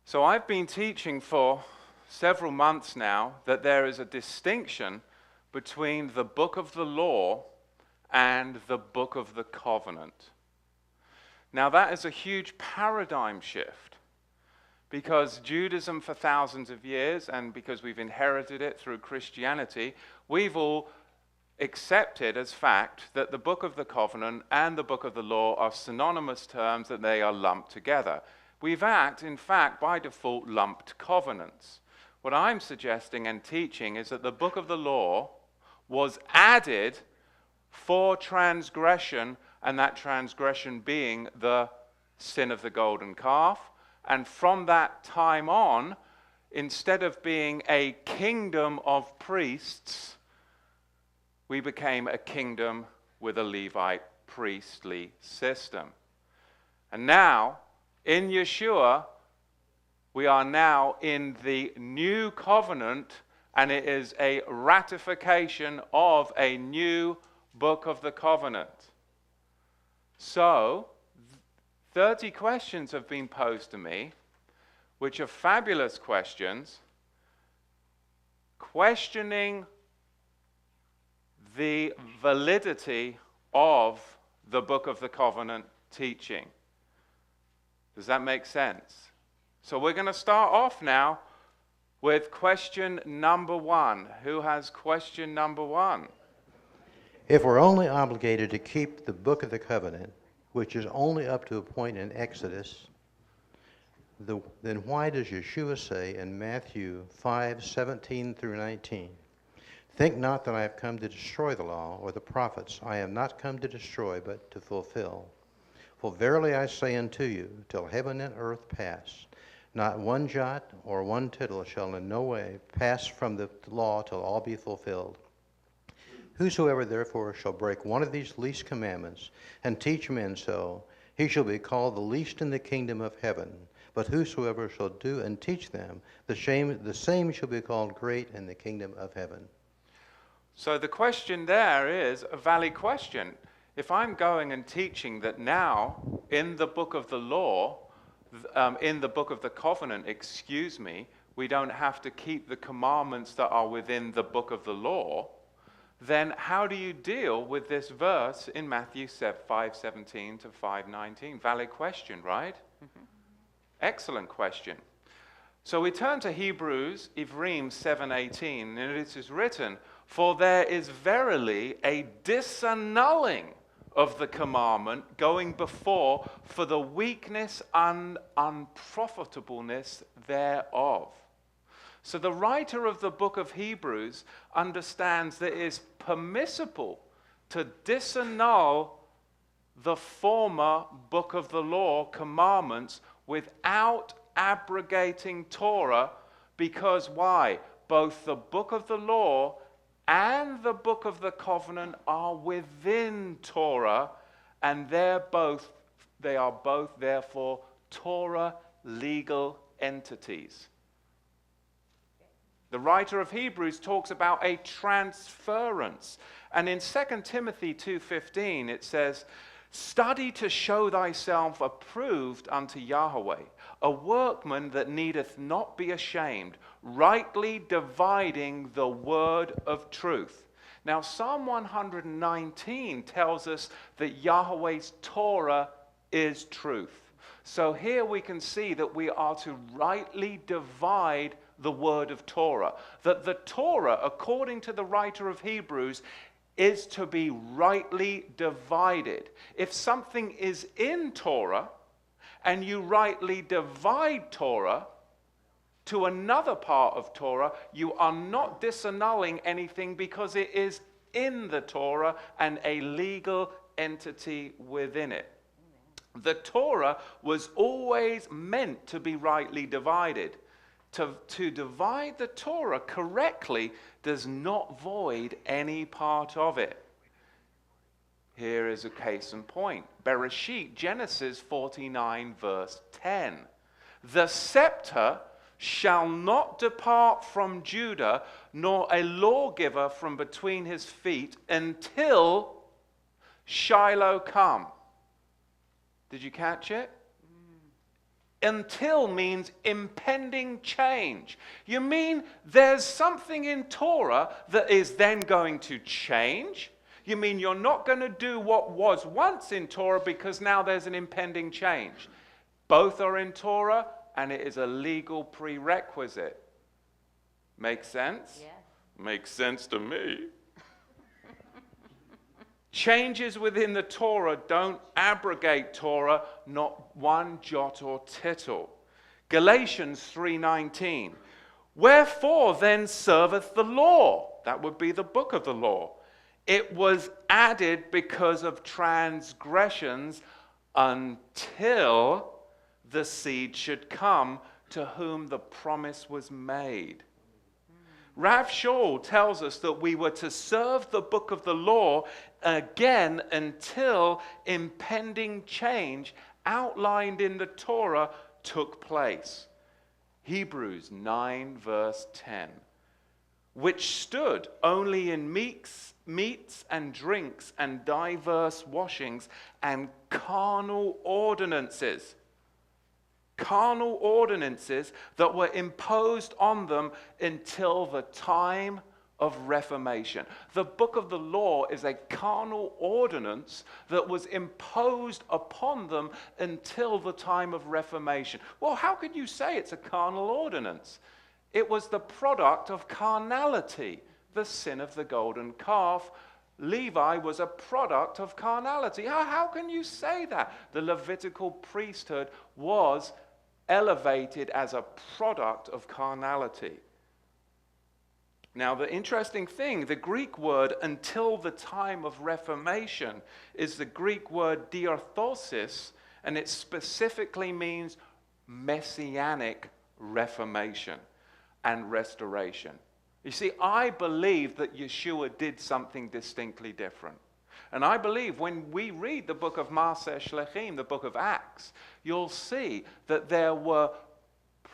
So I've been teaching for several months now that there is a distinction between the book of the law and the book of the covenant. Now that is a huge paradigm shift because Judaism for thousands of years, and because we've inherited it through Christianity, we've all accepted as fact that the book of the covenant and the book of the law are synonymous terms, that they are lumped together. We've in fact, by default, lumped covenants. What I'm suggesting and teaching is that the book of the law was added for transgression, and that transgression being the sin of the golden calf. And from that time on, instead of being a kingdom of priests, we became a kingdom with a Levite priestly system. And now, in Yeshua, we are now in the new covenant, and it is a ratification of a new book of the covenant. So, 30 questions have been posed to me, which are fabulous questions, questioning the validity of the book of the covenant teaching. Does that make sense? So we're going to start off now with question number 1. Who has question number 1? If we're only obligated to keep the book of the covenant, which is only up to a point in Exodus, then why does Yeshua say in Matthew 5:17 through 19, "Think not that I have come to destroy the law or the prophets. I am not come to destroy, but to fulfill. For verily I say unto you, till heaven and earth pass, not one jot or one tittle shall in no way pass from the law till all be fulfilled. Whosoever therefore shall break one of these least commandments, and teach men so, he shall be called the least in the kingdom of heaven. But whosoever shall do and teach them, the same shall be called great in the kingdom of heaven." So the question there is a valid question. If I'm going and teaching that now, in the book of the law, in the book of the covenant, we don't have to keep the commandments that are within the book of the law, then how do you deal with this verse in Matthew 5:17 to 5:19? Valid question, right? Mm-hmm. Excellent question. So we turn to Hebrews 7:18, and it is written, "For there is verily a disannulling of the commandment going before for the weakness and unprofitableness thereof." So the writer of the book of Hebrews understands that it is permissible to disannul the former book of the law commandments without abrogating Torah, because why? Both the book of the law and the book of the covenant are within Torah, and they are both therefore Torah legal entities. The writer of Hebrews talks about a transference. And in 2 Timothy 2:15 it says, "Study to show thyself approved unto Yahweh, a workman that needeth not be ashamed, rightly dividing the word of truth." Now Psalm 119 tells us that Yahweh's Torah is truth. So here we can see that we are to rightly divide the word of Torah. That the Torah, according to the writer of Hebrews, is to be rightly divided. If something is in Torah and you rightly divide Torah to another part of Torah, you are not disannulling anything because it is in the Torah and a legal entity within it. The Torah was always meant to be rightly divided. To divide the Torah correctly does not void any part of it. Here is a case in point. Bereshit, Genesis 49, verse 10. "The scepter shall not depart from Judah, nor a lawgiver from between his feet, until Shiloh come." Did you catch it? Until means impending change. You mean there's something in Torah that is then going to change? You mean you're not going to do what was once in Torah because now there's an impending change? Both are in Torah, and it is a legal prerequisite. Make sense? Yes. Makes sense to me. Changes within the Torah don't abrogate Torah, not one jot or tittle. Galatians 3:19. Wherefore then serveth the law? That would be the book of the law. It was added because of transgressions until the seed should come to whom the promise was made. Rav Shaul tells us that we were to serve the book of the law again until impending change outlined in the Torah took place. Hebrews 9 verse 10. Which stood only in meats and drinks and diverse washings and carnal ordinances. Carnal ordinances that were imposed on them until the time of Reformation. The book of the law is a carnal ordinance that was imposed upon them until the time of Reformation. Well, how could you say it's a carnal ordinance? It was the product of carnality, the sin of the golden calf. Levi was a product of carnality. How can you say that? The Levitical priesthood was elevated as a product of carnality. Now, the interesting thing, the Greek word until the time of Reformation is the Greek word diorthosis, and it specifically means messianic reformation and restoration. You see, I believe that Yeshua did something distinctly different. And I believe when we read the book of Maaseh Shlechim, the book of Acts, you'll see that there were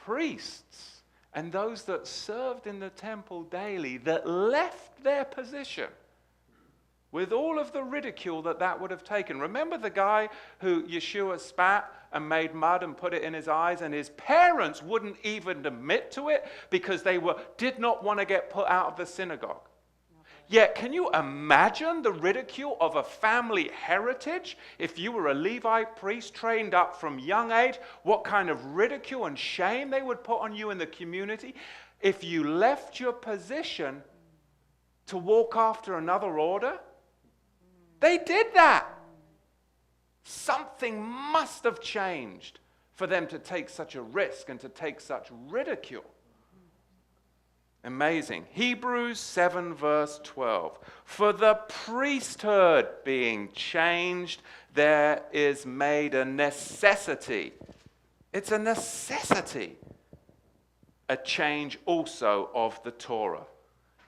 priests and those that served in the temple daily that left their position with all of the ridicule that would have taken. Remember the guy who Yeshua spat and made mud and put it in his eyes, and his parents wouldn't even admit to it because they did not want to get put out of the synagogue. Yet, can you imagine the ridicule of a family heritage? If you were a Levite priest trained up from young age, what kind of ridicule and shame they would put on you in the community if you left your position to walk after another order? They did that. Something must have changed for them to take such a risk and to take such ridicule. Amazing. Hebrews 7 verse 12. For the priesthood being changed, there is made a necessity. It's a necessity. A change also of the Torah.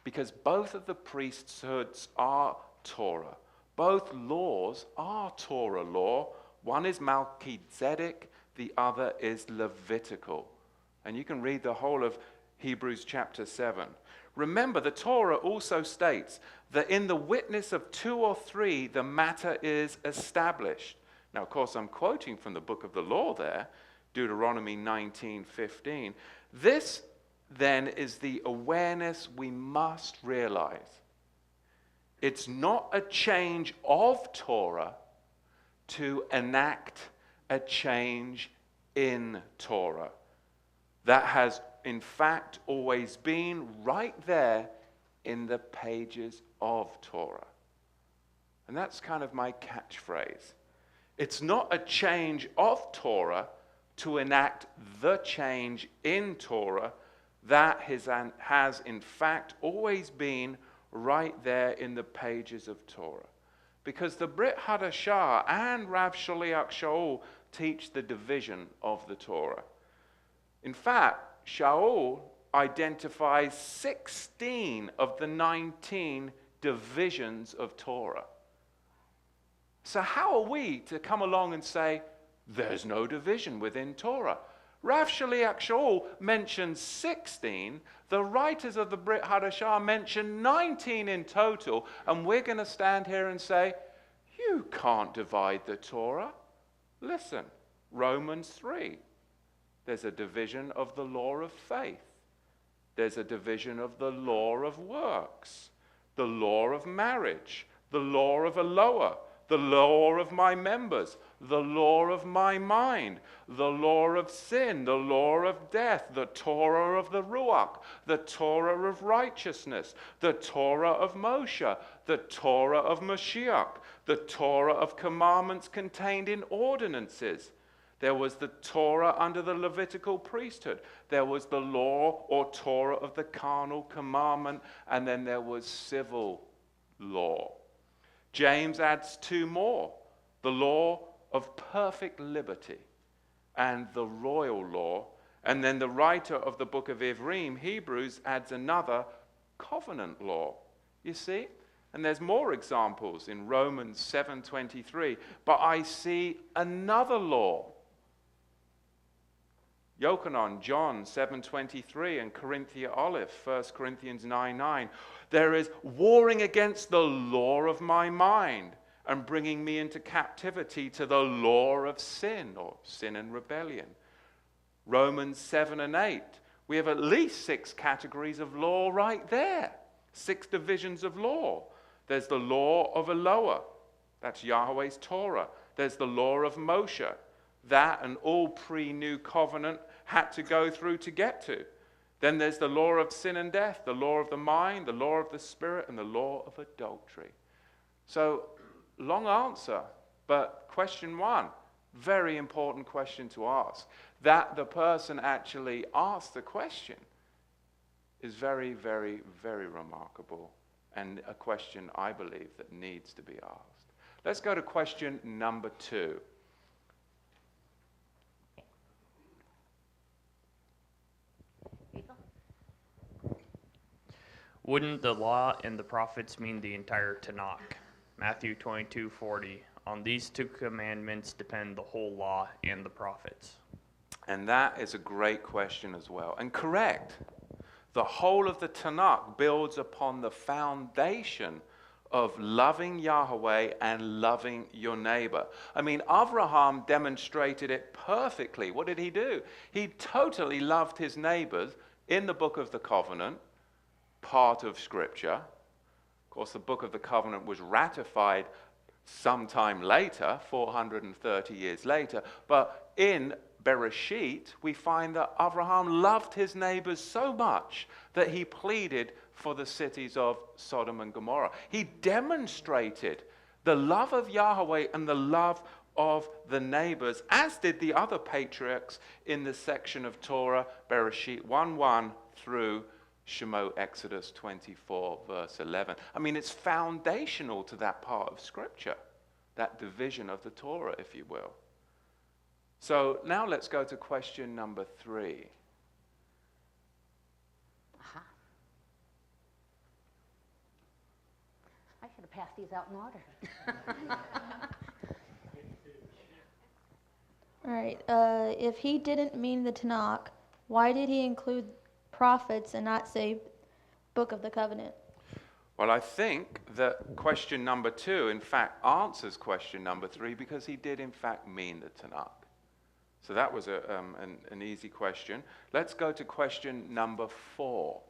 Because both of the priesthoods are Torah. Both laws are Torah law. One is Melchizedek, the other is Levitical. And you can read the whole of Hebrews chapter 7. Remember, the Torah also states that in the witness of 2 or 3, the matter is established. Now, of course, I'm quoting from the book of the law there, Deuteronomy 19:15. This, then, is the awareness we must realize. It's not a change of Torah to enact a change in Torah. That has, in fact, always been right there in the pages of Torah. And that's kind of my catchphrase. It's not a change of Torah to enact the change in Torah. That has, in fact, always been right there in the pages of Torah. Because the Brit Hadashah and Rav Shaliach Shaul teach the division of the Torah. In fact, Shaul identifies 16 of the 19 divisions of Torah. So how are we to come along and say, there's no division within Torah? Rav Shaliach Shaul mentions 16. The writers of the Brit Hadashah mention 19 in total. And we're going to stand here and say, you can't divide the Torah. Listen, Romans 3. There's a division of the law of faith. There's a division of the law of works, the law of marriage, the law of Eloah, the law of my members, the law of my mind, the law of sin, the law of death, the Torah of the Ruach, the Torah of righteousness, the Torah of Moshe, the Torah of Mashiach, the Torah of commandments contained in ordinances. There was the Torah under the Levitical priesthood. There was the law or Torah of the carnal commandment, and then there was civil law. James adds two more, the law of perfect liberty and the royal law. And then the writer of the book of Hebrews, adds another covenant law. You see? And there's more examples in Romans 7:23. But I see another law. Yochanan, John 7:23, and Corinthia Olive, 1 Corinthians 9:9. There is warring against the law of my mind and bringing me into captivity to the law of sin, or sin and rebellion. Romans 7 and 8. We have at least 6 categories of law right there. 6 divisions of law. There's the law of Eloah. That's Yahweh's Torah. There's the law of Moshe. That and all pre-New Covenant had to go through to get to. Then there's the law of sin and death, the law of the mind, the law of the spirit, and the law of adultery. So, long answer, but question 1, very important question to ask. That the person actually asked the question is very, very, very remarkable, and a question I believe that needs to be asked. Let's go to question number 2. Wouldn't the law and the prophets mean the entire Tanakh? Matthew 22:40. On these 2 commandments depend the whole law and the prophets. And that is a great question as well. And correct. The whole of the Tanakh builds upon the foundation of loving Yahweh and loving your neighbor. I mean, Abraham demonstrated it perfectly. What did he do? He totally loved his neighbors in the book of the covenant, part of Scripture. Of course, the book of the covenant was ratified sometime later, 430 years later. But in Bereshit, we find that Abraham loved his neighbors so much that he pleaded for the cities of Sodom and Gomorrah. He demonstrated the love of Yahweh and the love of the neighbors, as did the other patriarchs in the section of Torah, Bereshit 1:1 through Shemot, Exodus 24, verse 11. I mean, it's foundational to that part of Scripture, that division of the Torah, if you will. So now let's go to question number 3. I should have passed these out in order. All right. If he didn't mean the Tanakh, why did he include prophets and not say Book of the Covenant? Well, I think that question number 2, in fact, answers question number 3, because he did, in fact, mean the Tanakh. So that was an easy question. Let's go to question number 4.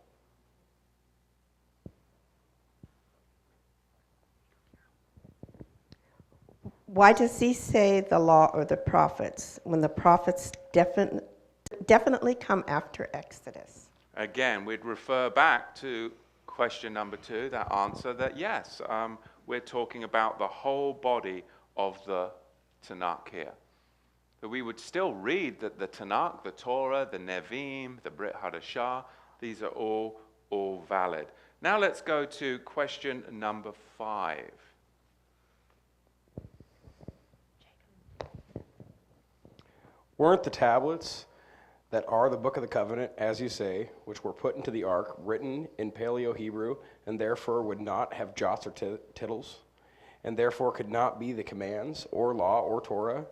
Why does he say the law or the prophets when the prophets definitely come after Exodus? Again, we'd refer back to question number 2, that answer that yes, we're talking about the whole body of the Tanakh here. That we would still read that the Tanakh, the Torah, the Nevi'im, the Brit Hadashah, these are all valid. Now let's go to question number 5. Weren't the tablets that are the book of the covenant, as you say, which were put into the ark, written in Paleo-Hebrew, and therefore would not have jots or tittles, and therefore could not be the commands or law or Torah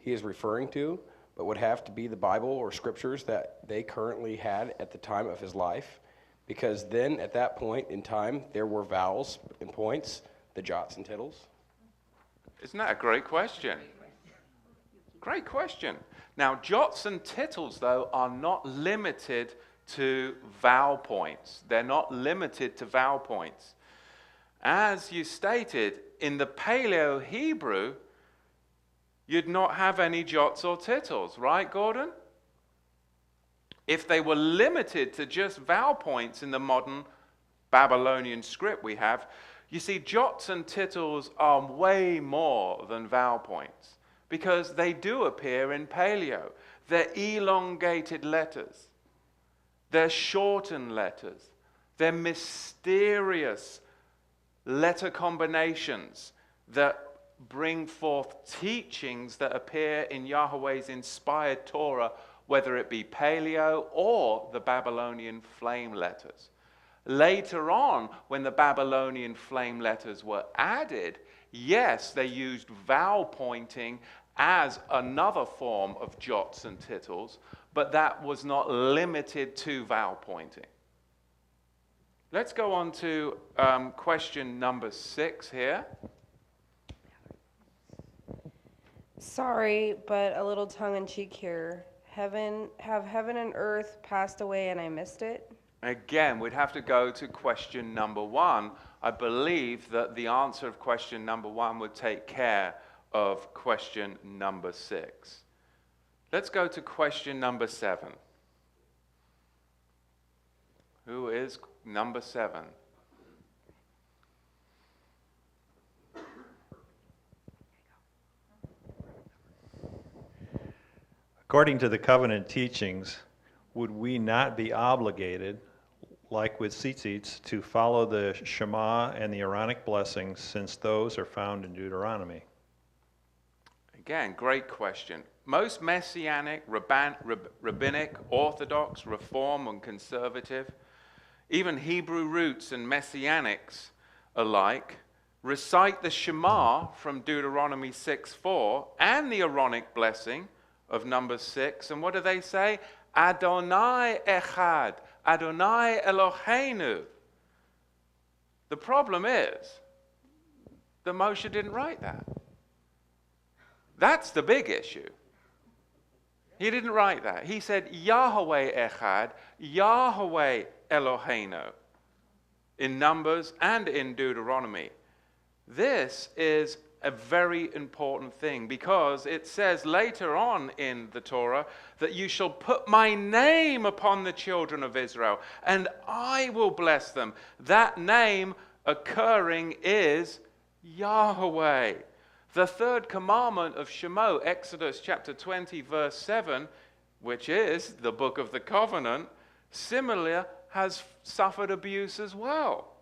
he is referring to, but would have to be the Bible or scriptures that they currently had at the time of his life? Because then, at that point in time, there were vowels and points, the jots and tittles. Isn't that a great question? Great question. Now, jots and tittles, though, are not limited to vowel points. They're not limited to vowel points. As you stated, in the Paleo-Hebrew, you'd not have any jots or tittles, right, Gordon? If they were limited to just vowel points in the modern Babylonian script we have, you see, jots and tittles are way more than vowel points because they do appear in Paleo. They're elongated letters. They're shortened letters. They're mysterious letter combinations that bring forth teachings that appear in Yahweh's inspired Torah, whether it be Paleo or the Babylonian flame letters. Later on, when the Babylonian flame letters were added, yes, they used vowel pointing as another form of jots and tittles, but that was not limited to vowel pointing. Let's go on to question number 6 here. Sorry, but a little tongue-in-cheek here. Have heaven and earth passed away and I missed it? Again, we'd have to go to question number 1. I believe that the answer of question number 1 would take care of question number 6. Let's go to question number 7. Who is number 7? According to the covenant teachings, would we not be obligated, like with tzitzits, to follow the Shema and the Aaronic blessings, since those are found in Deuteronomy? Again, great question. Most Messianic, Rabbinic, Orthodox, Reform, and Conservative, even Hebrew roots and Messianics alike, recite the Shema from Deuteronomy 6:4 and the Aaronic blessing of Numbers 6. And what do they say? Adonai Echad, Adonai Eloheinu. The problem is that Moshe didn't write that. That's the big issue. He didn't write that. He said Yahweh Echad, Yahweh Eloheinu in Numbers and in Deuteronomy. This is a very important thing because it says later on in the Torah that you shall put my name upon the children of Israel and I will bless them. That name occurring is Yahweh. The third commandment of Shema, Exodus chapter 20 verse 7, which is the book of the covenant, similarly has suffered abuse as well.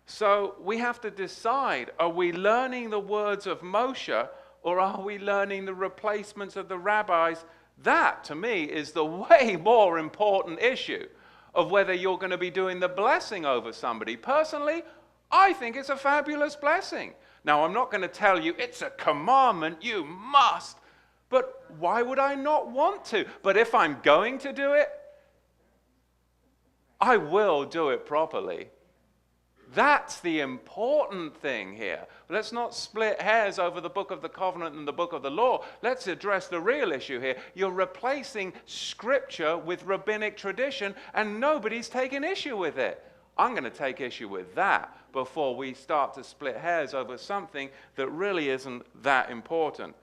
So we have to decide, are we learning the words of Moshe or are we learning the replacements of the rabbis? That, to me, is the way more important issue of whether you're going to be doing the blessing over somebody. Personally, I think it's a fabulous blessing. Now, I'm not going to tell you it's a commandment, you must, but why would I not want to? But if I'm going to do it, I will do it properly. That's the important thing here. Let's not split hairs over the book of the covenant and the book of the law. Let's address the real issue here. You're replacing scripture with rabbinic tradition and nobody's taking issue with it. I'm going to take issue with that before we start to split hairs over something that really isn't that important.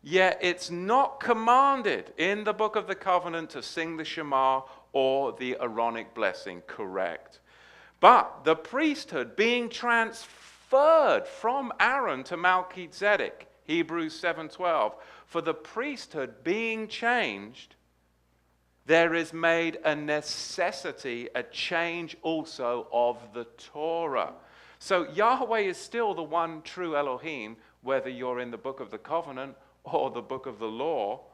Yet it's not commanded in the book of the covenant to sing the Shema or the Aaronic blessing, correct? But the priesthood being transferred from Aaron to Melchizedek, Hebrews 7:12, for the priesthood being changed, there is made a necessity, a change also of the Torah. So Yahweh is still the one true Elohim, whether you're in the book of the covenant or the book of the law.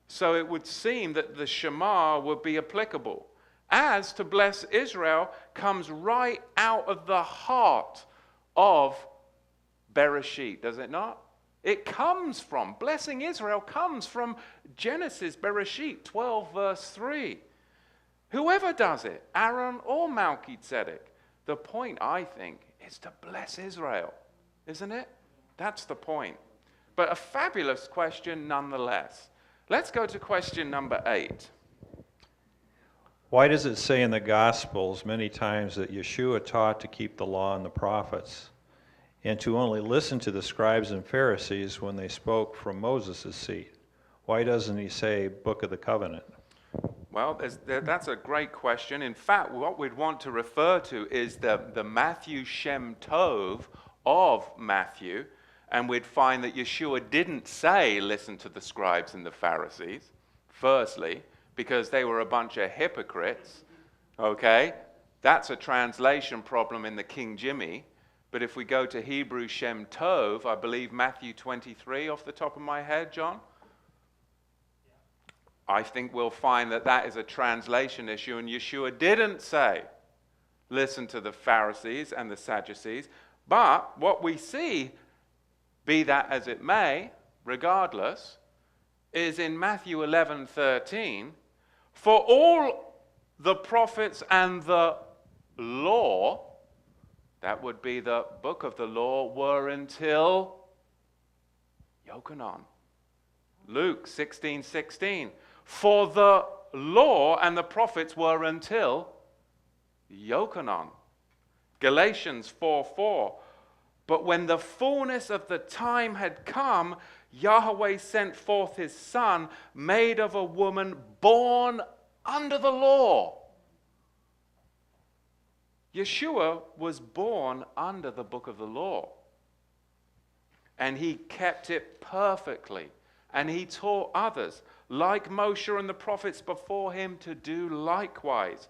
So it would seem that the Shema would be applicable. As to bless Israel comes right out of the heart of Bereshit, does it not? It comes from, blessing Israel comes from Genesis, Bereshit 12 verse 3. Whoever does it, Aaron or Melchizedek, the point, I think, is to bless Israel, isn't it? That's the point. But a fabulous question nonetheless. Let's go to question number 8. Why does it say in the Gospels many times that Yeshua taught to keep the law and the prophets, and to only listen to the scribes and Pharisees when they spoke from Moses' seat? Why doesn't he say Book of the Covenant? Well, that's a great question. In fact, what we'd want to refer to is the Matthew Shem Tov of Matthew, and we'd find that Yeshua didn't say, listen to the scribes and the Pharisees, firstly, because they were a bunch of hypocrites, okay? That's a translation problem in the King Jimmy. But if we go to Hebrew Shem Tov, I believe Matthew 23 off the top of my head, John? I think we'll find that that is a translation issue, and Yeshua didn't say, listen to the Pharisees and the Sadducees. But what we see, be that as it may, regardless, is in Matthew 11:13, for all the prophets and the law, that would be the book of the law, were until Yochanan. Luke 16:16. For the law and the prophets were until Yochanan. Galatians 4:4. But when the fullness of the time had come, Yahweh sent forth his son, made of a woman born under the law. Yeshua was born under the book of the law. And he kept it perfectly. And he taught others, like Moshe and the prophets before him, to do likewise.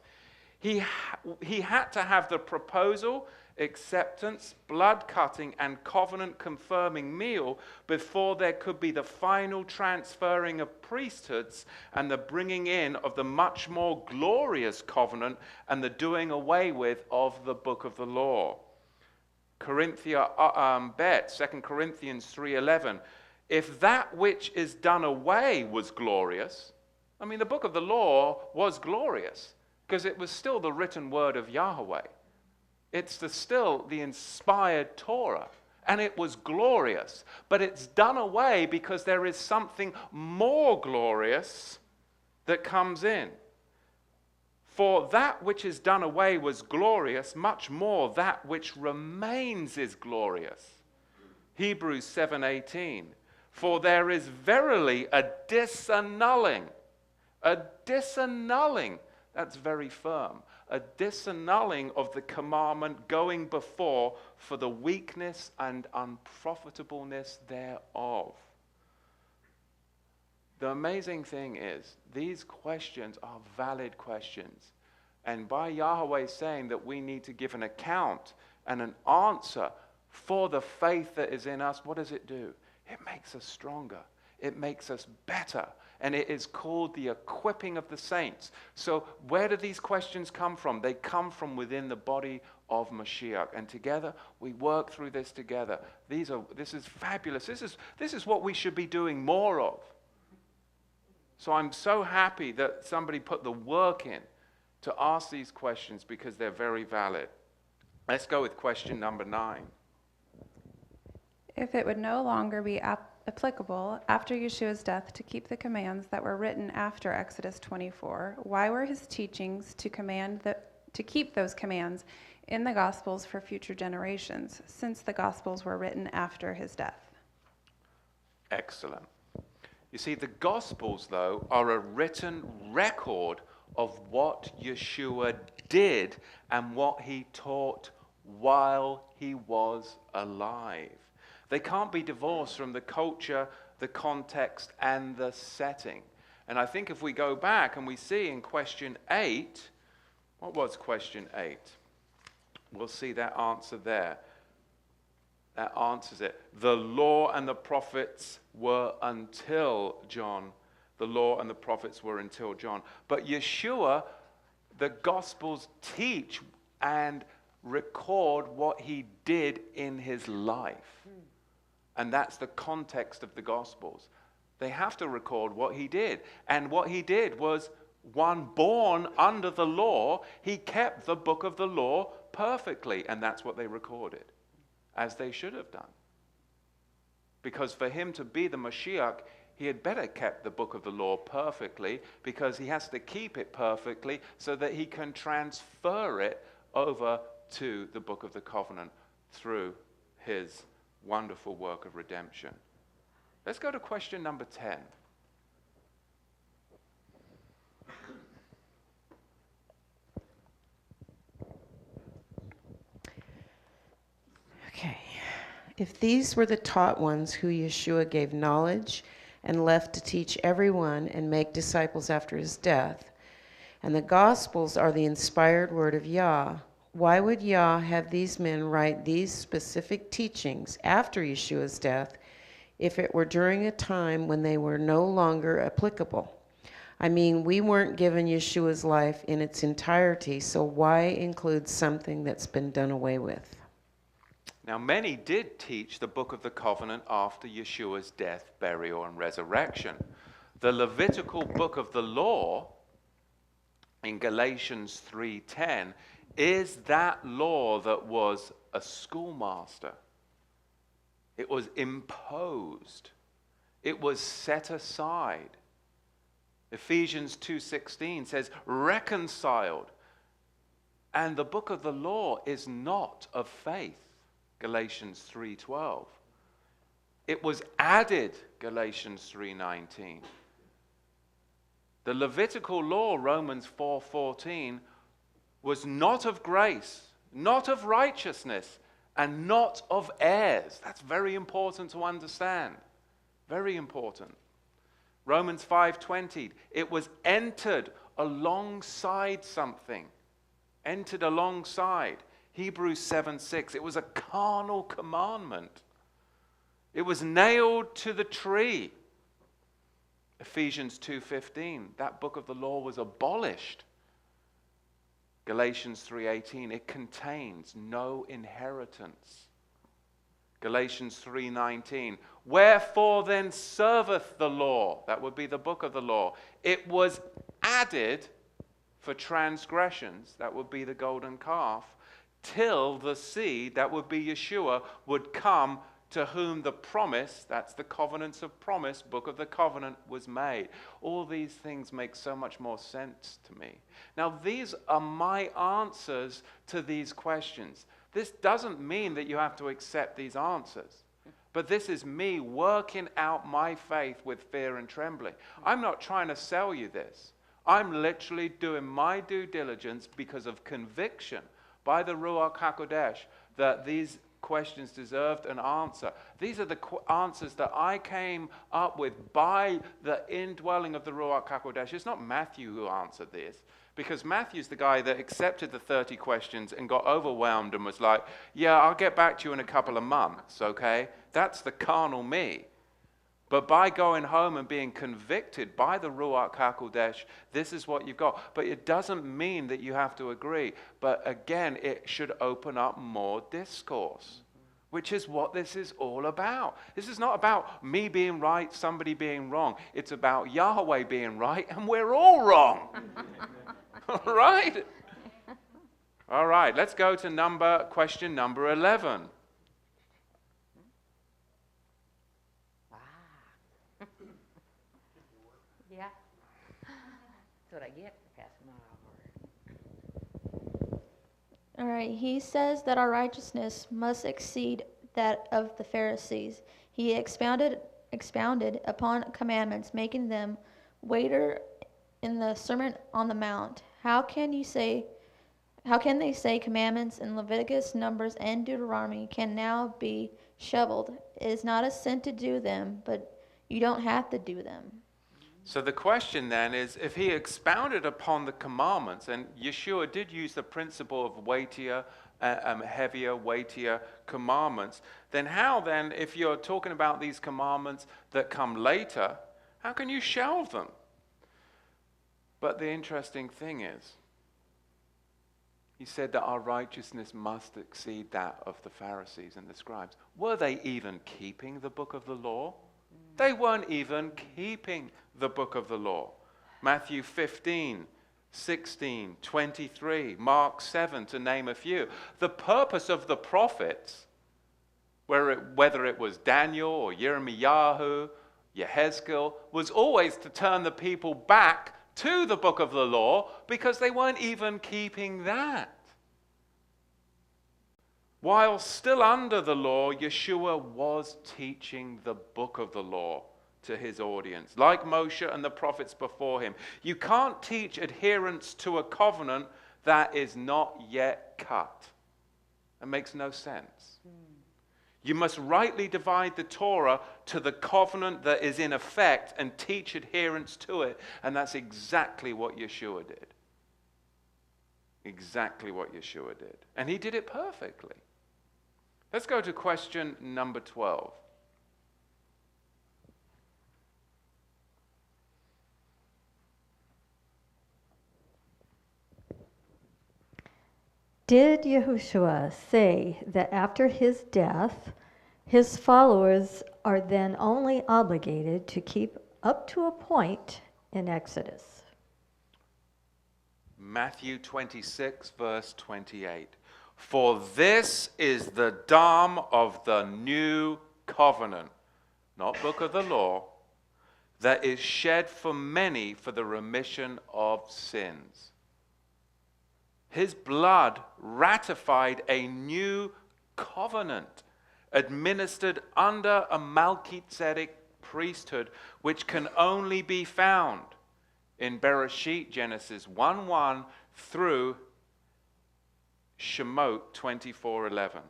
He had to have the proposal, acceptance, blood cutting, and covenant confirming meal before there could be the final transferring of priesthoods and the bringing in of the much more glorious covenant and the doing away with of the book of the law. Corinthia bet, 2 Corinthians 3:11. If that which is done away was glorious, I mean, the book of the law was glorious because it was still the written word of Yahweh. It's still the inspired Torah, and it was glorious. But it's done away because there is something more glorious that comes in. For that which is done away was glorious, much more that which remains is glorious. Hebrews 7:18. For there is verily a disannulling, that's very firm, a disannulling of the commandment going before for the weakness and unprofitableness thereof. The amazing thing is, these questions are valid questions. And by Yahweh saying that we need to give an account and an answer for the faith that is in us, what does it do? It makes us stronger. It makes us better. And it is called the equipping of the saints. So where do these questions come from? They come from within the body of Mashiach. And together, we work through this together. This is fabulous. This is what we should be doing more of. So I'm so happy that somebody put the work in to ask these questions because they're very valid. Let's go with question number 9. If it would no longer be applicable after Yeshua's death to keep the commands that were written after Exodus 24, why were his teachings to keep those commands in the Gospels for future generations, since the Gospels were written after his death? Excellent. You see, the Gospels, though, are a written record of what Yeshua did and what he taught while he was alive. They can't be divorced from the culture, the context, and the setting. And I think if we go back and we see in question 8, what was question 8? We'll see that answer there. That answers it. The law and the prophets were until John. The law and the prophets were until John. But Yeshua, the Gospels teach and record what he did in his life. And that's the context of the Gospels. They have to record what he did. And what he did was one born under the law. He kept the book of the law perfectly. And that's what they recorded, as they should have done. Because for him to be the Mashiach, he had better kept the book of the law perfectly, because he has to keep it perfectly so that he can transfer it over to the book of the covenant through his wonderful work of redemption. Let's go to question number 10. Okay. If these were the taught ones who Yeshua gave knowledge and left to teach everyone and make disciples after his death, and the Gospels are the inspired word of Yah, why would Yah have these men write these specific teachings after Yeshua's death if it were during a time when they were no longer applicable? I mean, we weren't given Yeshua's life in its entirety, so why include something that's been done away with? Now, many did teach the book of the covenant after Yeshua's death, burial, and resurrection. The Levitical book of the law in Galatians 3:10 is that law that was a schoolmaster. It was imposed. It was set aside. Ephesians 2:16 says reconciled. And the book of the law is not of faith. Galatians 3:12. It was added, Galatians 3:19. The Levitical law, Romans 4:14, was not of grace, not of righteousness, and not of heirs. That's very important to understand. Very important. Romans 5:20, it was entered alongside something. Entered alongside. Hebrews 7:6, it was a carnal commandment. It was nailed to the tree. Ephesians 2:15, that book of the law was abolished. Galatians 3:18, it contains no inheritance. Galatians 3:19, wherefore then serveth the law? That would be the book of the law. It was added for transgressions, that would be the golden calf, till the seed, that would be Yeshua, would come, to whom the promise, that's the covenants of promise, book of the covenant, was made. All these things make so much more sense to me. Now, these are my answers to these questions. This doesn't mean that you have to accept these answers, but this is me working out my faith with fear and trembling. I'm not trying to sell you this. I'm literally doing my due diligence because of conviction by the Ruach HaKodesh that these questions deserved an answer. These are the answers that I came up with by the indwelling of the Ruach HaKodesh. It's not Matthew who answered this, because Matthew's the guy that accepted the 30 questions and got overwhelmed and was like, yeah, I'll get back to you in a couple of months, okay? That's the carnal me. But by going home and being convicted by the Ruach HaKodesh, this is what you've got. But it doesn't mean that you have to agree. But again, it should open up more discourse, which is what this is all about. This is not about me being right, somebody being wrong. It's about Yahweh being right, and we're all wrong. All right? All right, let's go to question number 11. Yeah. That's what I get for passing my hour. All right, he says that our righteousness must exceed that of the Pharisees. He expounded upon commandments, making them weightier in the Sermon on the Mount. How can they say commandments in Leviticus, Numbers, and Deuteronomy can now be shoveled? It is not a sin to do them, but you don't have to do them. So the question then is, if he expounded upon the commandments, and Yeshua did use the principle of heavier, weightier commandments, then how then, if you're talking about these commandments that come later, how can you shelve them? But the interesting thing is, he said that our righteousness must exceed that of the Pharisees and the scribes. Were they even keeping the book of the law? They weren't even keeping the book of the law. Matthew 15, 16, 23, Mark 7, to name a few. The purpose of the prophets whether it was Daniel or Yirmiyahu, Yehezkel, was always to turn the people back to the book of the law because they weren't even keeping that. While still under the law, Yeshua was teaching the book of the law to his audience, like Moshe and the prophets before him. You can't teach adherence to a covenant that is not yet cut. It makes no sense. You must rightly divide the Torah to the covenant that is in effect and teach adherence to it. And that's exactly what Yeshua did. Exactly what Yeshua did. And he did it perfectly. Let's go to question number 12. Did Yahushua say that after his death, his followers are then only obligated to keep up to a point in Exodus? Matthew 26, verse 28. For this is the dam of the new covenant, not book of the law, that is shed for many for the remission of sins. His blood ratified a new covenant administered under a Melchizedek priesthood, which can only be found in Bereshit, Genesis 1:1 through Shemot 24:11.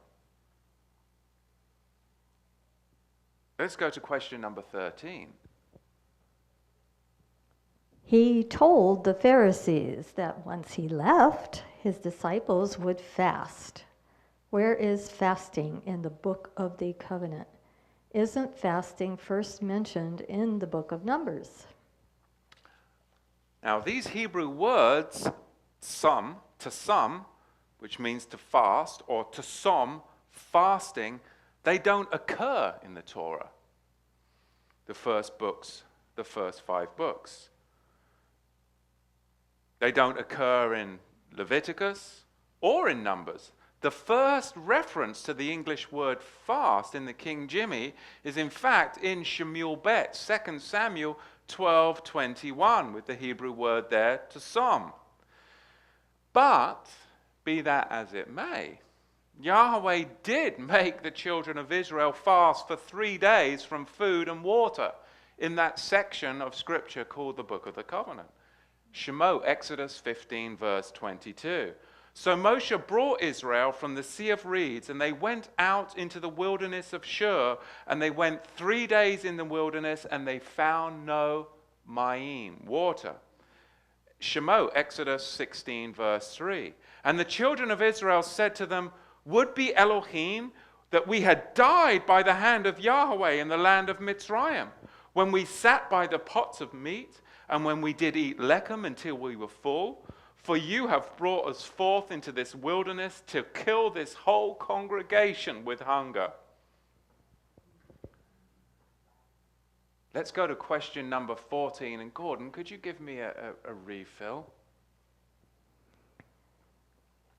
Let's go to question number 13. He told the Pharisees that once he left, his disciples would fast. Where is fasting in the book of the covenant? Isn't fasting first mentioned in the book of Numbers? Now, these Hebrew words, to some, which means to fast, or to som, fasting, they don't occur in the Torah. The first 5 books. They don't occur in Leviticus or in Numbers. The first reference to the English word fast in the King Jimmy is in fact in Shemuel Bet, 2 Samuel 12:21, with the Hebrew word there, to som. But, be that as it may, Yahweh did make the children of Israel fast for 3 days from food and water in that section of Scripture called the Book of the Covenant. Shemot, Exodus 15, verse 22. So Moshe brought Israel from the Sea of Reeds, and they went out into the wilderness of Shur, and they went 3 days in the wilderness, and they found no Mayim, water. Shemot, Exodus 16, verse 3. And the children of Israel said to them, would be Elohim that we had died by the hand of Yahweh in the land of Mitzrayim, when we sat by the pots of meat, and when we did eat lechem until we were full. For you have brought us forth into this wilderness to kill this whole congregation with hunger. Let's go to question number 14. And Gordon, could you give me a refill?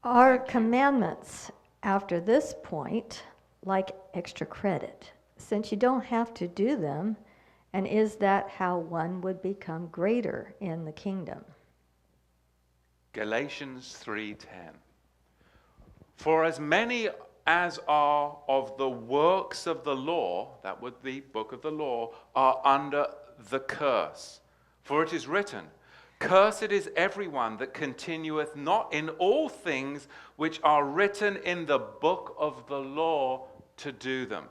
Are commandments after this point like extra credit, since you don't have to do them? And is that how one would become greater in the kingdom? Galatians 3:10. For as many as are of the works of the law, that would be book of the law, are under the curse. For it is written, cursed is everyone that continueth not in all things which are written in the book of the law to do them.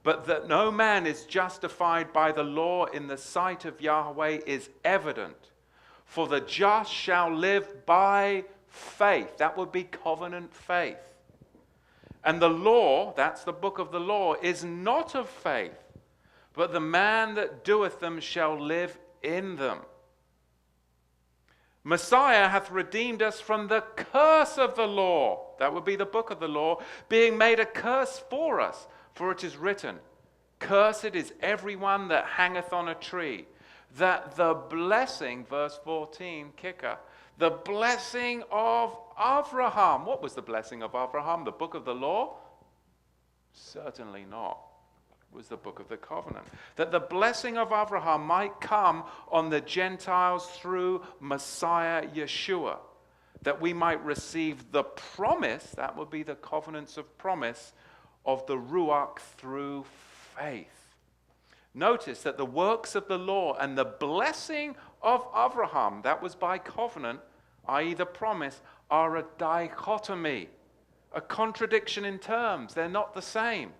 But that no man is justified by the law in the sight of Yahweh is evident. For the just shall live by faith. That would be covenant faith. And the law, that's the book of the law, is not of faith, but the man that doeth them shall live in them. Messiah hath redeemed us from the curse of the law. That would be the book of the law, being made a curse for us. For it is written, cursed is everyone that hangeth on a tree, that the blessing, verse 14, kicker, the blessing of Abraham. What was the blessing of Abraham? The book of the law? Certainly not. It was the book of the covenant. That the blessing of Abraham might come on the Gentiles through Messiah Yeshua. That we might receive the promise, that would be the covenants of promise, of the Ruach through faith. Notice that the works of the law and the blessing of Abraham, that was by covenant, i.e. the promise, are a dichotomy, a contradiction in terms. They're not the same.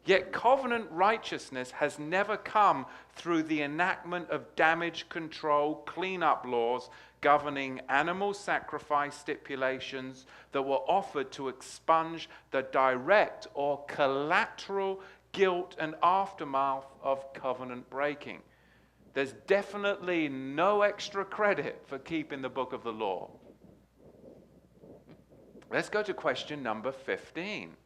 Yet covenant righteousness has never come through the enactment of damage control, cleanup laws governing animal sacrifice stipulations that were offered to expunge the direct or collateral guilt and aftermath of covenant breaking. There's definitely no extra credit for keeping the book of the law. Let's go to question number 15.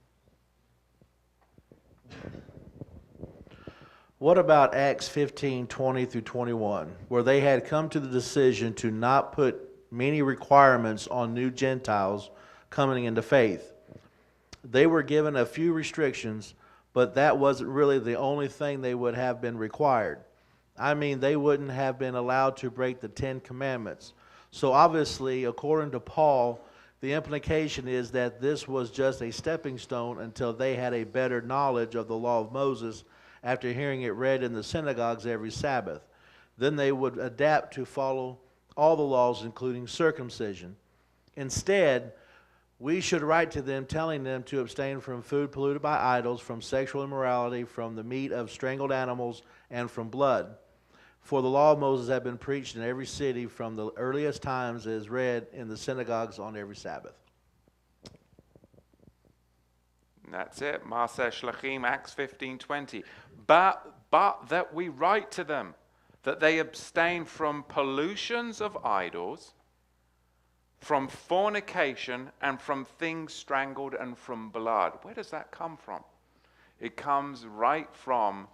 What about Acts 15:20 through 21, where they had come to the decision to not put many requirements on new Gentiles coming into faith? They were given a few restrictions, but that wasn't really the only thing they would have been required. I mean, they wouldn't have been allowed to break the 10 Commandments. So obviously, according to Paul, the implication is that this was just a stepping stone until they had a better knowledge of the law of Moses after hearing it read in the synagogues every Sabbath. Then they would adapt to follow all the laws, including circumcision. Instead, we should write to them telling them to abstain from food polluted by idols, from sexual immorality, from the meat of strangled animals, and from blood. For the law of Moses had been preached in every city from the earliest times as read in the synagogues on every Sabbath. And that's it. Maaseh Shlachim, Acts 15:20. But that we write to them that they abstain from pollutions of idols, from fornication, and from things strangled, and from blood. Where does that come from? It comes right from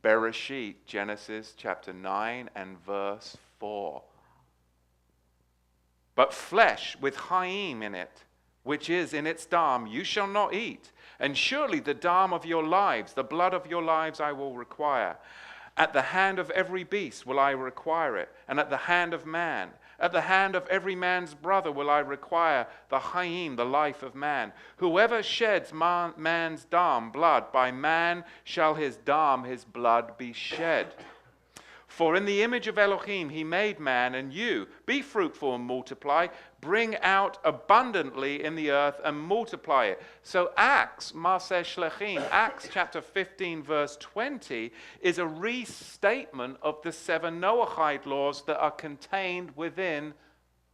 Bereshit, Genesis chapter 9 and verse 4. But flesh with Chaim in it, which is in its dam, you shall not eat. And surely the dam of your lives, the blood of your lives I will require. At the hand of every beast will I require it, and at the hand of man. At the hand of every man's brother will I require the Chaim, the life of man. Whoever sheds man's dam, blood, by man shall his dam, his blood, be shed. For in the image of Elohim he made man, and you, be fruitful and multiply, bring out abundantly in the earth and multiply it. So Acts, Maaseh Shlachim, Acts chapter 15 verse 20, is a restatement of the 7 Noahide laws that are contained within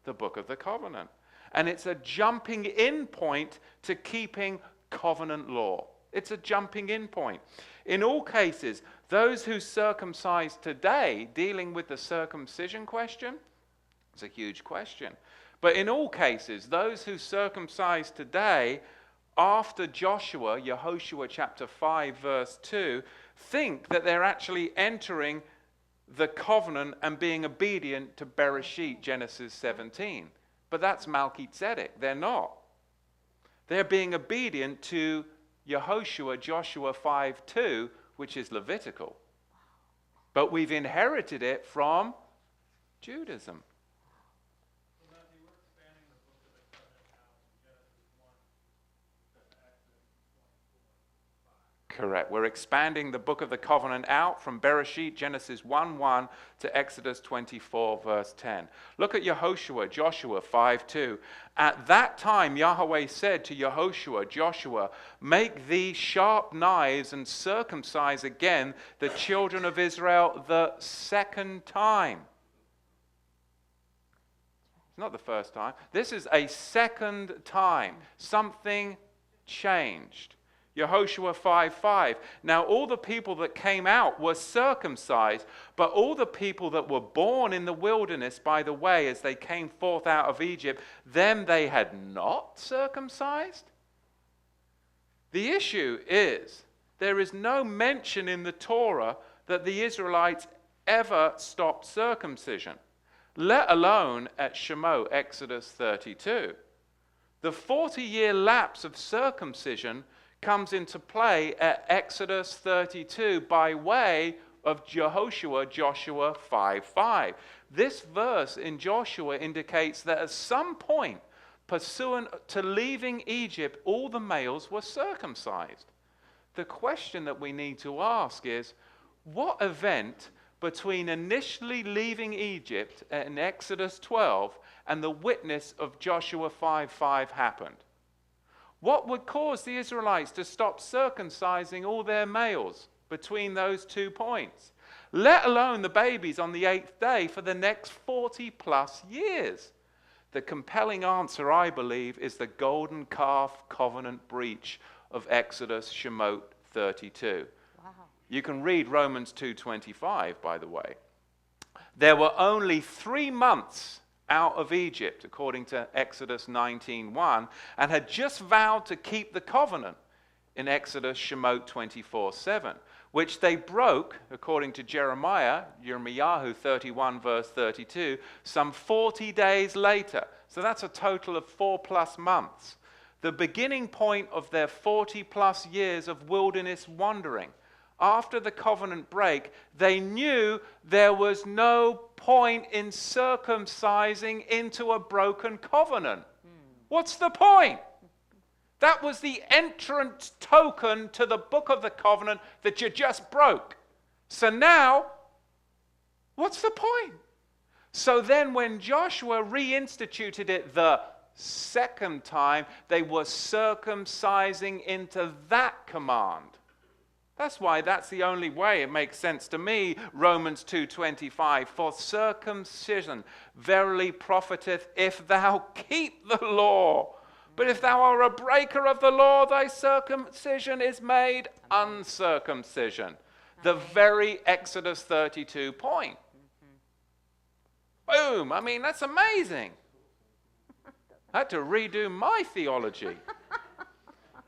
the Book of the Covenant. And it's a jumping in point to keeping covenant law. It's a jumping in point. In all cases, those who circumcise today, dealing with the circumcision question, it's a huge question. But in all cases, those who circumcise today, after Joshua, Yehoshua chapter 5 verse 2, think that they're actually entering the covenant and being obedient to Bereshit, Genesis 17. But that's Melchizedek. They're not. They're being obedient to Yehoshua, Joshua 5:2, which is Levitical. But we've inherited it from Judaism. Correct. We're expanding the book of the covenant out from Bereshit, Genesis 1:1 to Exodus 24, verse 10. Look at Yehoshua, Joshua 5:2. At that time, Yahweh said to Yehoshua, Joshua, make thee sharp knives and circumcise again the children of Israel the second time. It's not the first time. This is a second time. Something changed. Yehoshua 5:5. Now all the people that came out were circumcised, but all the people that were born in the wilderness by the way as they came forth out of Egypt, them they had not circumcised. The issue is there is no mention in the Torah that the Israelites ever stopped circumcision, let alone at Shemot, Exodus 32. The 40-year lapse of circumcision comes into play at Exodus 32 by way of Joshua 5:5. This verse in Joshua indicates that at some point, pursuant to leaving Egypt, all the males were circumcised. The question that we need to ask is, what event between initially leaving Egypt in Exodus 12 and the witness of Joshua 5:5 happened? What would cause the Israelites to stop circumcising all their males between those 2 points, let alone the babies on the 8th day for the next 40 plus years? The compelling answer, I believe, is the golden calf covenant breach of Exodus Shemot 32. Wow. You can read Romans 2:25, by the way. There were only 3 months out of Egypt, according to Exodus 19:1, and had just vowed to keep the covenant in Exodus Shemot 24:7, which they broke, according to Jeremiah 31 verse 32, some 40 days later. So that's a total of 4+ months. The beginning point of their 40+ years of wilderness wandering. After the covenant break, they knew there was no point in circumcising into a broken covenant. What's the point? That was the entrance token to the book of the covenant that you just broke. So now, what's the point? So then when Joshua reinstituted it the second time, they were circumcising into that command. That's why that's the only way it makes sense to me, Romans 2:25, for circumcision verily profiteth if thou keep the law. But if thou art a breaker of the law, thy circumcision is made uncircumcision. The very Exodus 32 point. Boom! I mean, that's amazing. I had to redo my theology.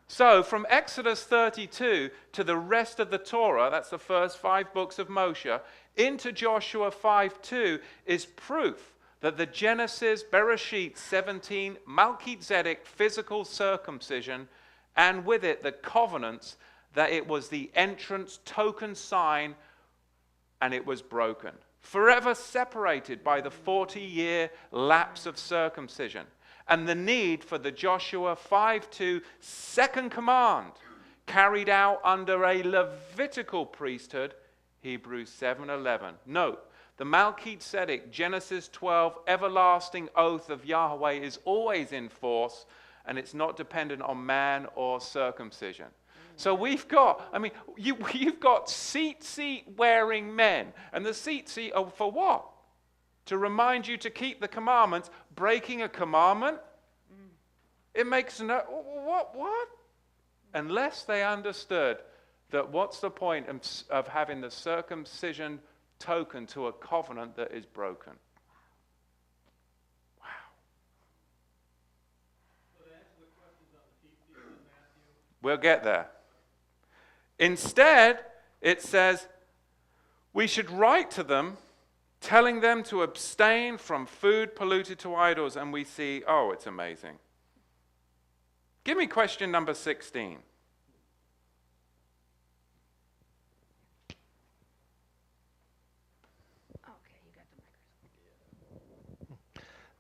So from Exodus 32 to the rest of the Torah, that's the first 5 books of Moshe, into Joshua 5:2 is proof that the Genesis, Bereshit 17, Melchizedek physical circumcision, and with it the covenants, that it was the entrance token sign and it was broken. Forever separated by the 40-year lapse of circumcision. And the need for the Joshua 5:2 second command carried out under a Levitical priesthood, Hebrews 7:11. Note, the Melchizedek Genesis 12 everlasting oath of Yahweh is always in force, and it's not dependent on man or circumcision. So we've got, you've got seat wearing men, and the seat are for what? To remind you to keep the commandments. Breaking a commandment, it makes no, what? Unless they understood that what's the point of having the circumcision token to a covenant that is broken? Wow. We'll get there. Instead, it says, we should write to them, telling them to abstain from food polluted to idols, and we see, oh, it's amazing. Give me question number 16.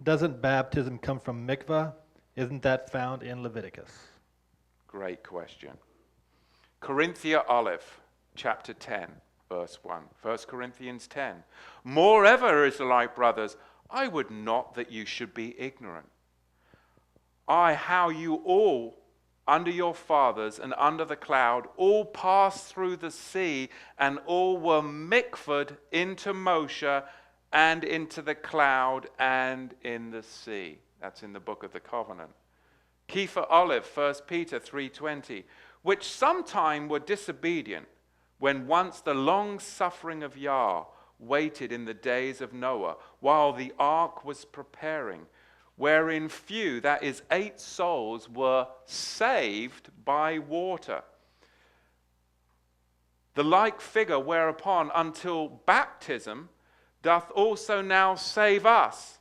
Doesn't baptism come from mikvah? Isn't that found in Leviticus? Great question. Corinthia Aleph, chapter 10, verse 1. 1 Corinthians 10. Moreover, Israelite brothers, I would not that you should be ignorant. How you all, under your fathers and under the cloud, all passed through the sea, and all were mikvahed into Moshe, and into the cloud, and in the sea. That's in the book of the covenant. Kepha Aleph, 1 Peter 3:20, which sometime were disobedient, when once the long suffering of Yah waited in the days of Noah, while the ark was preparing, wherein few, that is 8 souls, were saved by water. The like figure whereupon until baptism doth also now save us,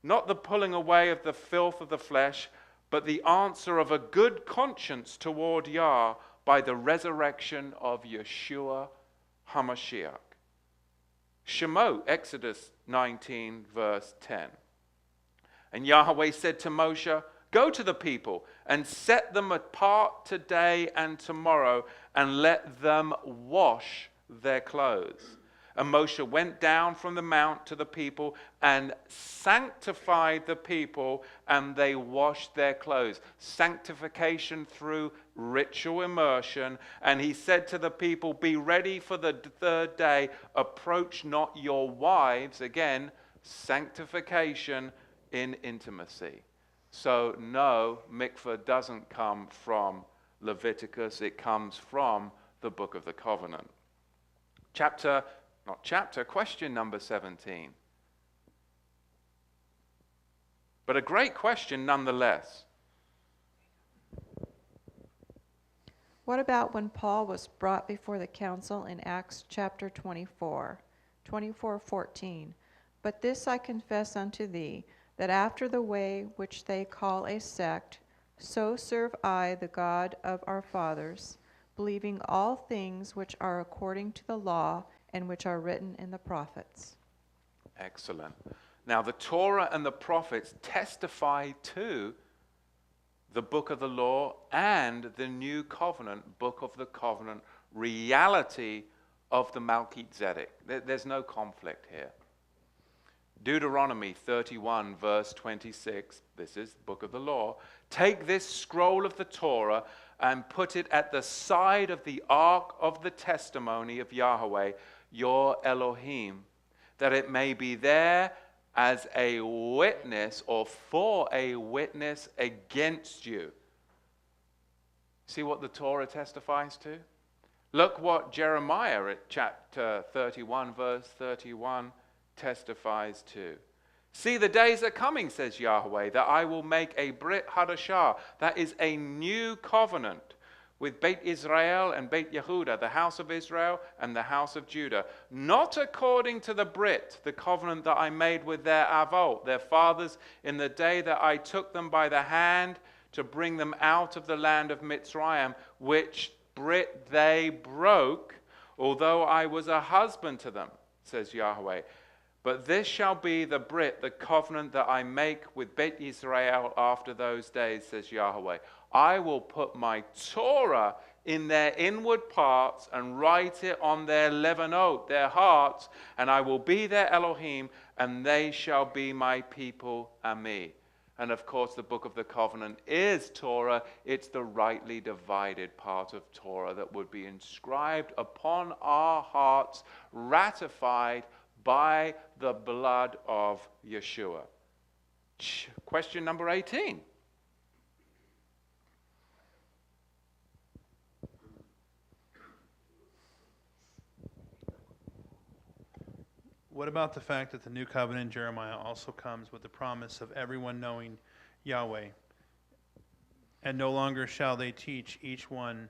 not the pulling away of the filth of the flesh, but the answer of a good conscience toward Yah by the resurrection of Yeshua HaMashiach. Shemot, Exodus 19, verse 10. And Yahweh said to Moshe, go to the people and set them apart today and tomorrow, and let them wash their clothes. And Moshe went down from the mount to the people and sanctified the people, and they washed their clothes. Sanctification through ritual immersion. And he said to the people, be ready for the third day. Approach not your wives. Again, sanctification in intimacy. So no, mikveh doesn't come from Leviticus. It comes from the Book of the Covenant. Question number 17. But a great question nonetheless. What about when Paul was brought before the council in Acts chapter 24:14? But this I confess unto thee, that after the way which they call a sect, so serve I the God of our fathers, believing all things which are according to the law, and which are written in the prophets. Excellent. Now the Torah and the prophets testify to the book of the law and the new covenant, book of the covenant, reality of the Melchizedek. There's no conflict here. Deuteronomy 31, verse 26, this is the book of the law. Take this scroll of the Torah and put it at the side of the ark of the testimony of Yahweh, your Elohim, that it may be there as a witness or for a witness against you. See what the Torah testifies to? Look what Jeremiah at chapter 31, verse 31 testifies to. See, the days are coming, says Yahweh, that I will make a Brit Hadashah, that is a new covenant, with Beit Israel and Beit Yehuda, the house of Israel and the house of Judah, not according to the Brit, the covenant that I made with their avot, their fathers, in the day that I took them by the hand to bring them out of the land of Mitzrayim, which Brit they broke, although I was a husband to them, says Yahweh. But this shall be the Brit, the covenant that I make with Beit Israel after those days, says Yahweh. I will put my Torah in their inward parts and write it on their levanot, their hearts, and I will be their Elohim, and they shall be my people and me. And of course, the book of the covenant is Torah. It's the rightly divided part of Torah that would be inscribed upon our hearts, ratified by the blood of Yeshua. Question number 18. What about the fact that the new covenant in Jeremiah also comes with the promise of everyone knowing Yahweh? And no longer shall they teach each one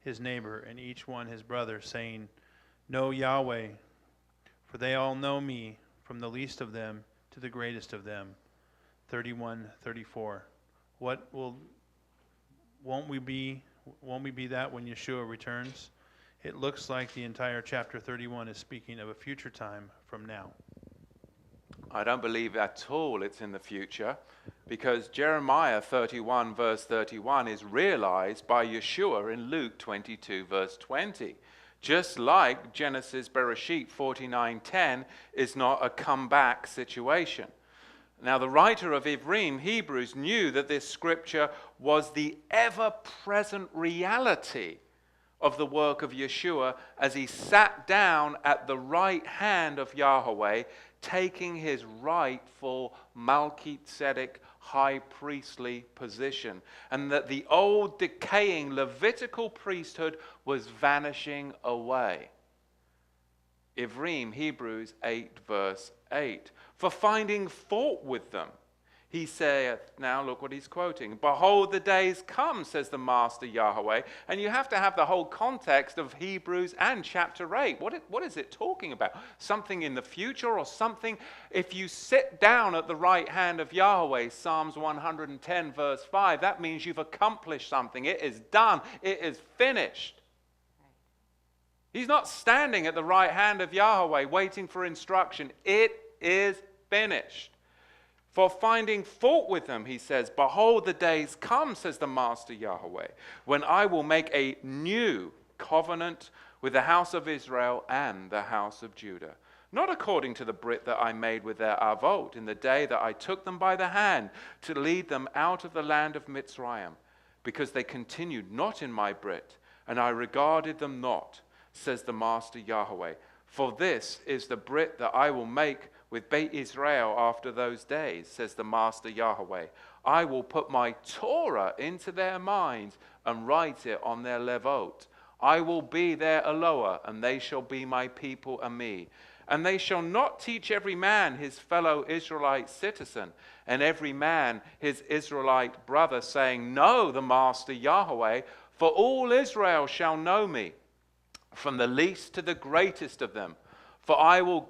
his neighbor and each one his brother, saying, know Yahweh, for they all know me, from the least of them to the greatest of them. 31:34. Won't we be that when Yeshua returns? It looks like the entire chapter 31 is speaking of a future time from now. I don't believe at all it's in the future, because Jeremiah 31 verse 31 is realized by Yeshua in Luke 22 verse 20. Just like Genesis Bereshit 49:10 is not a comeback situation. Now the writer of Ivrim, Hebrews, knew that this scripture was the ever-present reality of the work of Yeshua as he sat down at the right hand of Yahweh, taking his rightful Melchizedek high priestly position, and that the old decaying Levitical priesthood was vanishing away. Ivrim, Hebrews 8 verse 8. For finding fault with them, He saith, now look what he's quoting. Behold, the days come, says the Master Yahweh. And you have to have the whole context of Hebrews and chapter 8. What is it talking about? Something in the future or something? If you sit down at the right hand of Yahweh, Psalms 110 verse 5, that means you've accomplished something. It is done. It is finished. He's not standing at the right hand of Yahweh waiting for instruction. It is finished. For finding fault with them, he says, behold, the days come, says the Master Yahweh, when I will make a new covenant with the house of Israel and the house of Judah. Not according to the brit that I made with their avot in the day that I took them by the hand to lead them out of the land of Mitzrayim, because they continued not in my brit, and I regarded them not, says the Master Yahweh. For this is the brit that I will make with Beit Israel after those days, says the Master Yahweh. I will put my Torah into their minds and write it on their levot. I will be their Eloah, and they shall be my people and me. And they shall not teach every man his fellow Israelite citizen, and every man his Israelite brother, saying, know the Master Yahweh, for all Israel shall know me, from the least to the greatest of them. For I will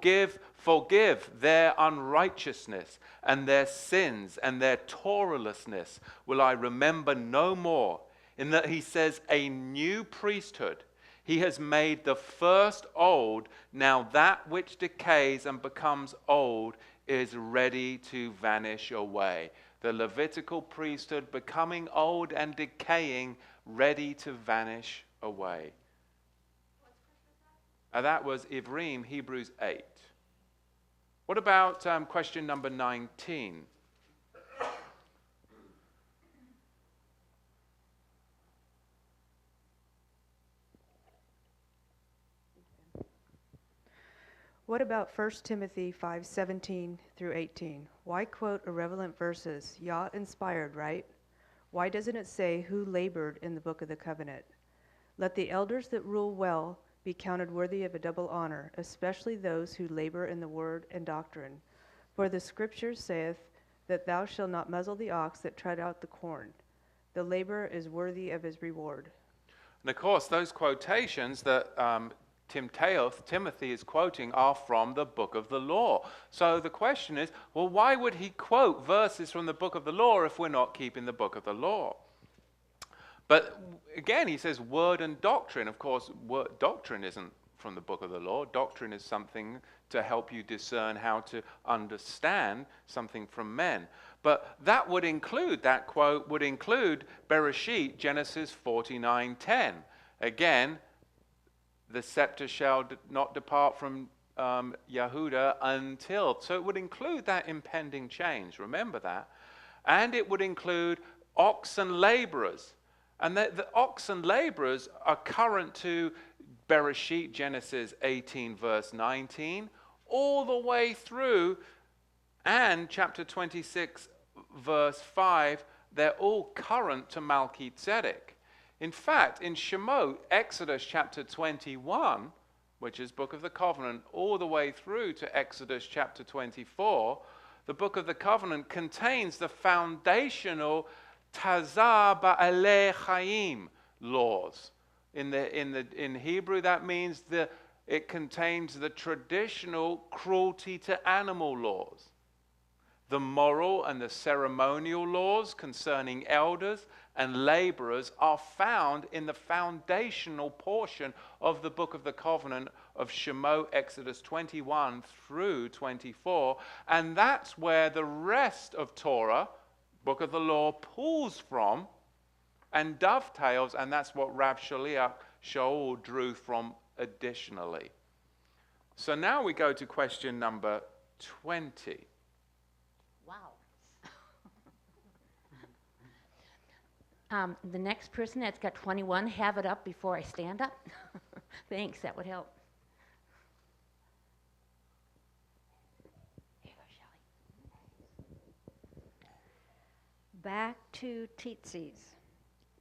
forgive their unrighteousness, and their sins and their Torahlessness will I remember no more. In that he says, a new priesthood. He has made the first old. Now that which decays and becomes old is ready to vanish away. The Levitical priesthood becoming old and decaying, ready to vanish away. That was Ivrim, Hebrews 8. What about question number 19? What about 1 Timothy 5:17 through 18? Why quote irrelevant verses? Yah inspired, right? Why doesn't it say who labored in the book of the covenant? Let the elders that rule well be counted worthy of a double honor, especially those who labor in the word and doctrine. For the scripture saith that thou shalt not muzzle the ox that tread out the corn. The laborer is worthy of his reward. And of course, those quotations that Timothy is quoting are from the book of the law. So the question is, well, why would he quote verses from the book of the law if we're not keeping the book of the law? But again, he says word and doctrine. Of course, doctrine isn't from the book of the law. Doctrine is something to help you discern how to understand something from men. But that quote would include Bereshit, Genesis 49:10. Again, the scepter shall not depart from Yehuda until. So it would include that impending change. Remember that. And it would include oxen laborers. And the oxen laborers are current to Bereshit, Genesis 18, verse 19, all the way through, and chapter 26, verse 5, they're all current to Melchizedek. In fact, in Shemot, Exodus chapter 21, which is Book of the Covenant, all the way through to Exodus chapter 24, the Book of the Covenant contains the foundational Tazar Ba'alei Chaim laws. In Hebrew, that means it contains the traditional cruelty to animal laws. The moral and the ceremonial laws concerning elders and laborers are found in the foundational portion of the Book of the Covenant of Shemot, Exodus 21 through 24. And that's where the rest of Torah, Book of the Law, pulls from and dovetails, and that's what Rav Shaliach Shaul drew from additionally. So now we go to question number 20. Wow. The next person that's got 21, have it up before I stand up. Thanks, that would help. Here you go, Shelley. Back to tzitzis.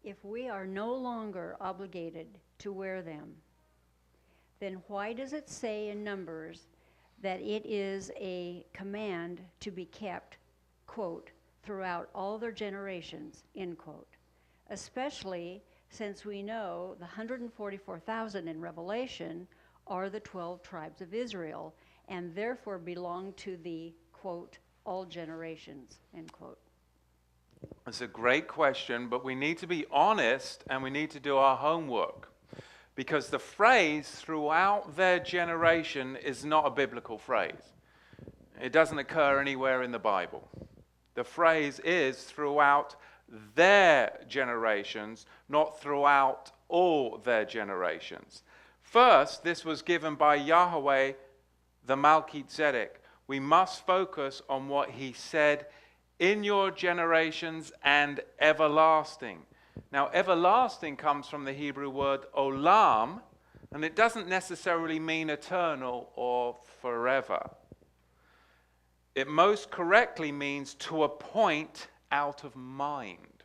If we are no longer obligated to wear them, then why does it say in Numbers that it is a command to be kept, quote, throughout all their generations, end quote. Especially since we know the 144,000 in Revelation are the 12 tribes of Israel and therefore belong to the, quote, all generations, end quote. It's a great question, but we need to be honest and we need to do our homework. Because the phrase throughout their generation is not a biblical phrase. It doesn't occur anywhere in the Bible. The phrase is throughout their generations, not throughout all their generations. First, this was given by Yahweh, the Melchizedek. We must focus on what he said, in your generations and everlasting. Now, everlasting comes from the Hebrew word olam, and it doesn't necessarily mean eternal or forever. It most correctly means to appoint out of mind.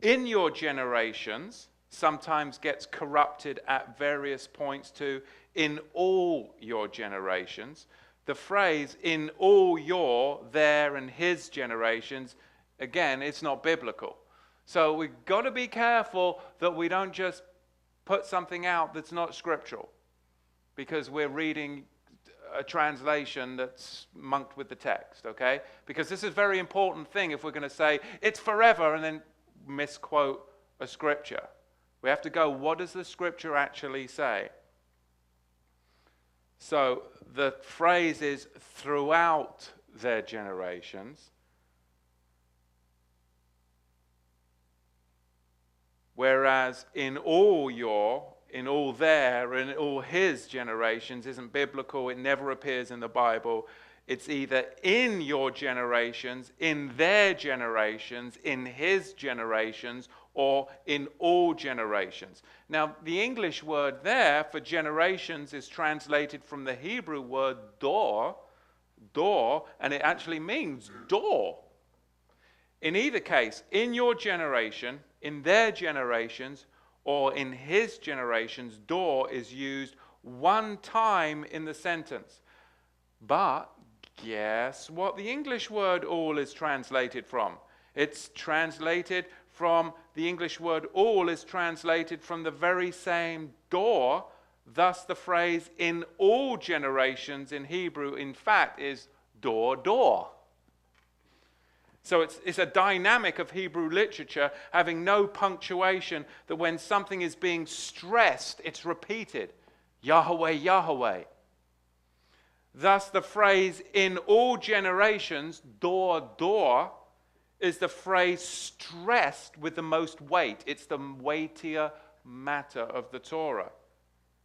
In your generations sometimes gets corrupted at various points to in all your generations. The phrase in all your, their, and his generations, again, it's not biblical. So we've got to be careful that we don't just put something out that's not scriptural because we're reading a translation that's monked with the text, okay? Because this is a very important thing if we're going to say it's forever and then misquote a scripture. We have to go, what does the scripture actually say? So the phrase is throughout their generations. Whereas in all their, and in all his generations isn't biblical. It never appears in the Bible. It's either in your generations, in their generations, in his generations, or in all generations. Now, the English word there for generations is translated from the Hebrew word door, and it actually means door. In either case, in your generation, in their generations, or in his generations, door is used one time in the sentence. But guess what the English word all is translated from? It's translated from, the English word all is translated from the very same door. Thus the phrase in all generations in Hebrew, in fact, is door, door. So it's a dynamic of Hebrew literature having no punctuation, that when something is being stressed, it's repeated. Yahweh, Yahweh. Thus the phrase in all generations, door, door, is the phrase stressed with the most weight. It's the weightier matter of the Torah.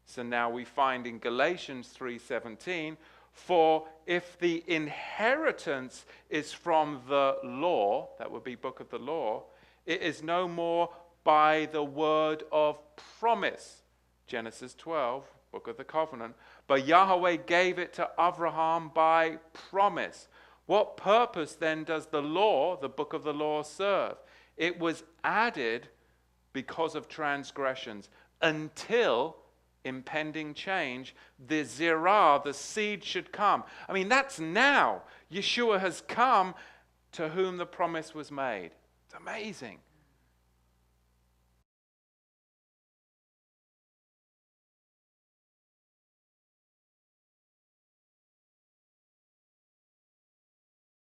So now we find in Galatians 3:17, for if the inheritance is from the law, that would be book of the law, it is no more by the word of promise. Genesis 12, book of the covenant. But Yahweh gave it to Abraham by promise. What purpose then does the law, the book of the law, serve? It was added because of transgressions until impending change, the zirah, the seed should come. I mean, that's now. Yeshua has come to whom the promise was made. It's amazing.